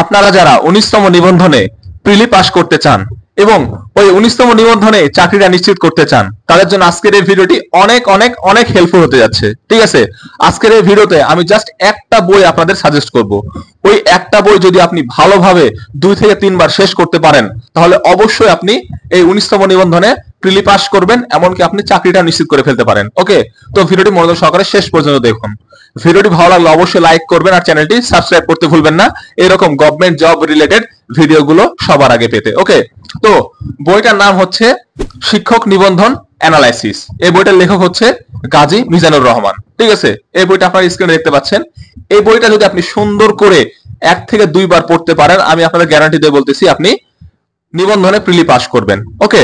আপনারা যারা 19তম নিবন্ধনে প্রিলি পাস করতে চান এবং ওই 19তম নিবন্ধনে চাকরিটা নিশ্চিত করতে চান, তাদের জন্য আজকের এই ভিডিওটি অনেক অনেক অনেক হেল্পফুল হতে যাচ্ছে। ঠিক আছে, আজকের এই ভিডিওতে আমি জাস্ট একটা বই আপনাদের সাজেস্ট করব। ওই একটা বই যদি আপনি ভালোভাবে 2 থেকে 3 বার শেষ করতে পারেন, তাহলে অবশ্যই আপনি এই 19তম নিবন্ধনে প্রিলি পাস করবেন, এমনকি আপনি চাকরিটা নিশ্চিত করে ফেলতে পারেন। ওকে, তো ভিডিওটি মনোযোগ সহকারে শেষ পর্যন্ত দেখুন। ভিডিওটি ভালো লাগলে অবশ্যই লাইক করবেন আর চ্যানেলটি সাবস্ক্রাইব করতে ভুলবেন না, এরকম গভর্নমেন্ট জব রিলেটেড ভিডিওগুলো সবার আগে পেতে। ওকে, তো বইটার নাম হচ্ছে শিক্ষক নিবন্ধন অ্যানালাইসিস। এই বইটার লেখক হচ্ছে গাজী মিজানুর রহমান। ঠিক আছে, এই বইটা আপনারা স্ক্রিনে দেখতে পাচ্ছেন। এই বইটা যদি আপনি সুন্দর করে 1 থেকে 2 বার পড়তে পারেন, আমি আপনাদের গ্যারান্টি দিয়ে বলতেছি আপনি নিবন্ধনে প্রিলি পাস করবেন। ওকে,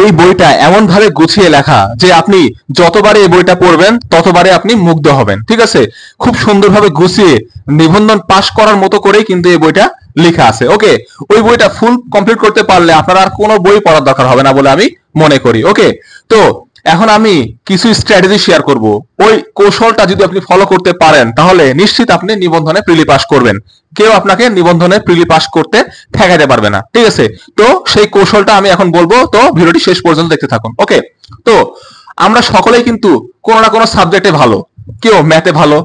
এই বইটা এমন ভাবে গুছিয়ে লেখা যে আপনি যতবারে এই বইটা পড়বেন ততবারে আপনি মুগ্ধ হবেন। ঠিক আছে, খুব সুন্দরভাবে গুছিয়ে নিবন্ধন পাস করার মতো করেই কিন্তু এই বইটা লেখা আছে। ওকে, ওই বইটা ফুল কমপ্লিট করতে পারলে আপনার আর কোনো বই পড়ার দরকার হবে না বলে আমি মনে করি। ওকে, তো এখন আমি কিছু স্ট্র্যাটেজি শেয়ার করব। ওই কৌশলটা যদি আপনি ফলো করতে পারেন তাহলে নিশ্চিত আপনি নিবন্ধনে প্রিলি পাস করবেন। কেউ আপনাকে নিবন্ধনে প্রিলি পাস করতে ঠেকাতে পারবে না। ঠিক আছে, তো সেই কৌশলটা আমি এখন বলবো, তো ভিডিওটি শেষ পর্যন্ত দেখতে থাকুন। ওকে, তো আমরা সকলেই কিন্তু কোনো না কোনো সাবজেক্টে ভালো। কেউ ম্যাথে ভালো,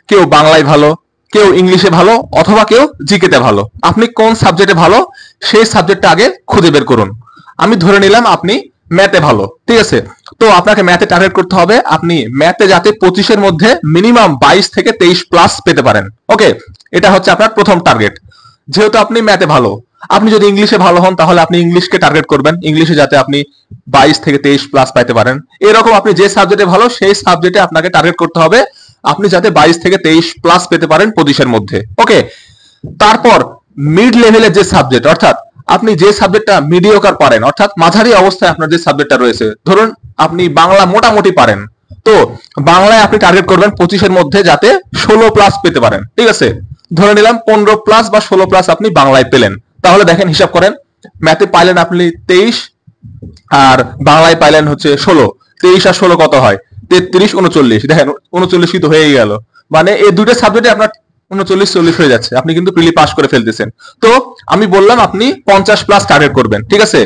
কেউ বাংলায় ভালো, কেউ ইংলিশে ভালো, অথবা কেউ জিকেতে ভালো। আপনি কোন সাবজেক্টে ভালো সেই সাবজেক্টটা আগে খুঁজে বের করুন। আমি ধরে নিলাম আপনি ম্যাথে ভালো। ঠিক আছে, তো আপনাকে ম্যাথে টার্গেট করতে হবে আপনি ম্যাথে যাতে 25-এর মধ্যে মিনিমাম 22 থেকে 23 প্লাস পেতে পারেন। ওকে, এটা হচ্ছে আপনার প্রথম টার্গেট। যেহেতু আপনি ম্যাথে ভালো, আপনি যদি ইংলিশে ভালো হন তাহলে আপনি ইংলিশকে টার্গেট করবেন, ইংলিশে যাতে আপনি 22 থেকে 23 প্লাস পাইতে পারেন। এরকম আপনি যে সাবজেক্টে ভালো সেই সাবজেক্টে আপনাকে টার্গেট করতে হবে আপনি যাতে 22 থেকে 23 প্লাস পেতে পারেন 25-এর মধ্যে। ওকে, তারপর মিড লেভেলের যে সাবজেক্ট, অর্থাৎ আপনি যে সাবজেক্টটা মিডিওকার পারেন, অর্থাৎ মাঝারি অবস্থায় আপনার যে সাবজেক্টটা রয়েছে, ধরুন আপনি বাংলা মোটামুটি পারেন, তো বাংলায় আপনি টার্গেট করবেন 25-এর মধ্যে যাতে 16 প্লাস পেতে পারেন। ঠিক আছে, ধরে নিলাম 15 প্লাস বা 16 প্লাস আপনি বাংলায় পেলেন, তাহলে দেখেন হিসাব করেন, ম্যাথে পাইলেন আপনি 23 আর বাংলায় পাইলেন হচ্ছে 16। 23 আর 16 কত হয়? 33, 39। দেখেন 39 কিন্তু হয়েই গেল, মানে এই দুটো সাবজেক্টে আপনার 39-40 হয়ে যাচ্ছে, আপনি কিন্তু প্রিলি পাস করে ফেলতেছেন। তো আমি বললাম আপনি 50 প্লাস টার্গেট করবেন। ঠিক আছে,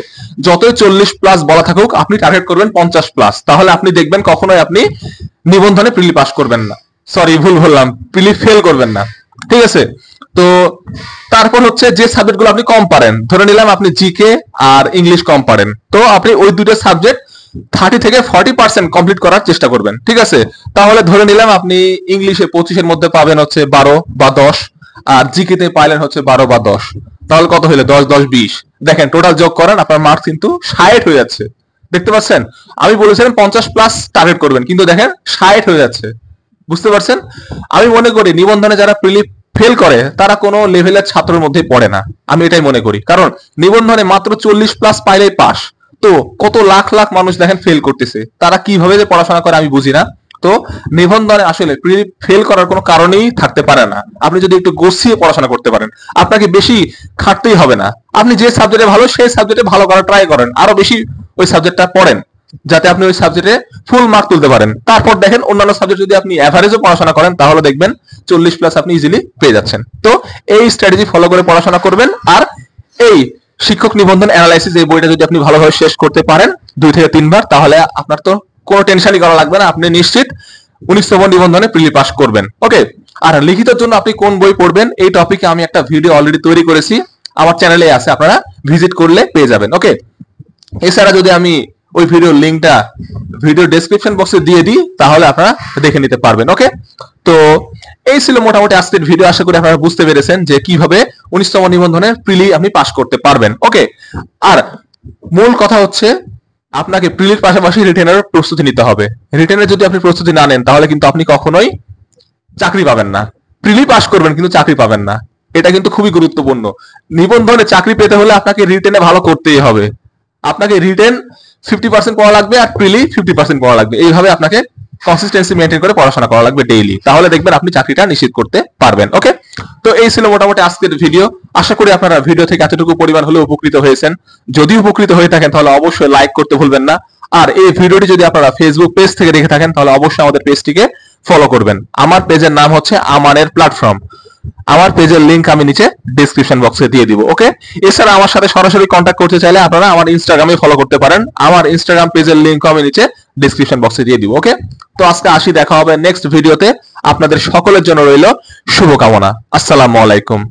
যতই 40 প্লাস বলা থাকুক আপনি টার্গেট করবেন 50 প্লাস, তাহলে আপনি দেখবেন কখনোই আপনি নিবন্ধনে প্রিলি পাস করবেন না, সরি ভুল বললাম, প্রিলি ফেল করবেন না। ঠিক আছে, তো তারপর হচ্ছে যে সাবজেক্টগুলো আপনি কম পারেন, ধরে নিলাম আপনি জিকে আর ইংলিশ কম পারেন, তো আপনি ওই দুটো সাবজেক্ট 30 থেকে 40% কমপ্লিট করার চেষ্টা করবেন। ঠিক আছে, তাহলে ধরে নিলাম আপনি ইংলিশে 25-এর মধ্যে পাবেন হচ্ছে 12 বা 10, আর জিকেতে পাইলেন হচ্ছে 12 বা 10, তাহলে কত হইলো? 10, 10, 20। দেখেন টোটাল যোগ করেন, আপনার মার্কস কিন্তু 60 হয়ে যাচ্ছে। দেখতে পাচ্ছেন, আমি বলেছিলাম 50 প্লাস টার্গেট করবেন, কিন্তু দেখেন 60 হয়ে যাচ্ছে। বুঝতে পারছেন? আমি মনে করি নিবন্ধনে যারা প্রিলি ফেল করে তারা কোনো লেভেলের ছাত্রের মধ্যে পড়ে না, আমি এটাই মনে করি। কারণ নিবন্ধনে মাত্র 40 প্লাস পাইলেই পাস, তো কত লাখ লাখ মানুষ দেখেন ফেল করতেছে, তারা কিভাবে যে পড়াশোনা করে আমি বুঝি না। তো নিবন্ধনে আসলে প্রিলি ফেল করার কোনো কারণেই থাকতে পারে না, আপনি যদি একটু গুছিয়ে পড়াশোনা করতে পারেন। আপনাকে বেশি খাটতেই হবে না, আপনি যে সাবজেক্টে ভালো সেই সাবজেক্টে ভালো করার ট্রাই করেন, আরো বেশি ওই সাবজেক্টটা পড়েন যাতে আপনি ওই সাবজেক্টে ফুল মার্ক তুলতে পারেন। তারপর দেখেন অন্যান্য সাবজেক্ট যদি আপনি এভারেজও পড়াশোনা করেন তাহলে দেখবেন 40 প্লাস আপনি ইজিলি পেয়ে যাচ্ছেন। তো এই স্ট্র্যাটেজি ফলো করে পড়াশোনা করবেন, আর এই শিক্ষক নিবন্ধন অ্যানালাইসিস এই বইটা যদি আপনি ভালোভাবে শেষ করতে পারেন 2 থেকে 3 বার, তাহলে আপনার তো কোনো টেনশনই করা লাগবে না, আপনি নিশ্চিত 19তম নিবন্ধনে প্রিলি পাস করবেন। ওকে, আর লিখিতের জন্য আপনি কোন বই পড়বেন এই টপিকে আমি একটা ভিডিও অলরেডি তৈরি করেছি, আমার চ্যানেলে আছে, আপনারা ভিজিট করলে পেয়ে যাবেন। ওকে, এছাড়া যদি আমি ওই ভিডিওর লিংকটা ভিডিও ডেসক্রিপশন বক্সে দিয়ে দিই তাহলে আপনারা দেখে নিতে পারবেন। ওকে, তো এই ছিল মোটামুটি আজকের ভিডিও। আশা করি আপনারা বুঝতে পেরেছেন যে কিভাবে 19তম নিবন্ধনের প্রিলি আপনি পাস করতে পারবেন। ওকে, আর মূল কথা হচ্ছে আপনাকে প্রিলির পাশাপাশি রিটেনের প্রস্তুতি নিতে হবে। রিটেনের যদি আপনি প্রস্তুতি না নেন তাহলে কিন্তু আপনি কখনোই চাকরি পাবেন না। প্রিলি পাস করবেন কিন্তু চাকরি পাবেন না, এটা কিন্তু খুবই গুরুত্বপূর্ণ। নিবন্ধনে চাকরি পেতে হলে আপনাকে রিটেনে ভালো করতেই হবে। আপনাকে রিটেন 50% পড়া লাগবে আর প্রিলি 50% পড়া লাগবে, এইভাবে আপনাকে কনসিস্টেন্সি মেইনটেইন করে পড়াশোনা করা লাগবে ডেইলি, তাহলে দেখবেন আপনি চাকরিটা নিশ্চিত করতে পারবেন। ওকে, তো এই ছিল মোটামুটি আজকের ভিডিও। আশা করি আপনারা ভিডিও থেকে এতটুকু পরিমাণ হলেও উপকৃত হয়েছেন। যদি উপকৃত হয়ে থাকেন তাহলে অবশ্যই লাইক করতে ভুলবেন না, আর এই ভিডিওটি যদি আপনারা ফেসবুক পেজ থেকে দেখে থাকেন তাহলে অবশ্যই আমাদের পেজটিকে ফলো করবেন। আমার পেজের নাম হচ্ছে আমানের প্ল্যাটফর্ম। আমার পেজের লিংক আমি নিচে ডেসক্রিপশন বক্সে দিয়ে দিব। ওকে, এছাড়া আমার সাথে সরাসরি কন্ট্যাক্ট করতে চাইলে আপনারা আমার ইনস্টাগ্রামে ফলো করতে পারেন। আমার ইনস্টাগ্রাম পেজের লিংক আমি নিচে ডেসক্রিপশন বক্সে দিয়ে দিব। ওকে, তো আজকে আসি, দেখা হবে নেক্সট ভিডিওতে। আপনাদের সকলের জন্য রইল শুভকামনা। আসসালামু আলাইকুম।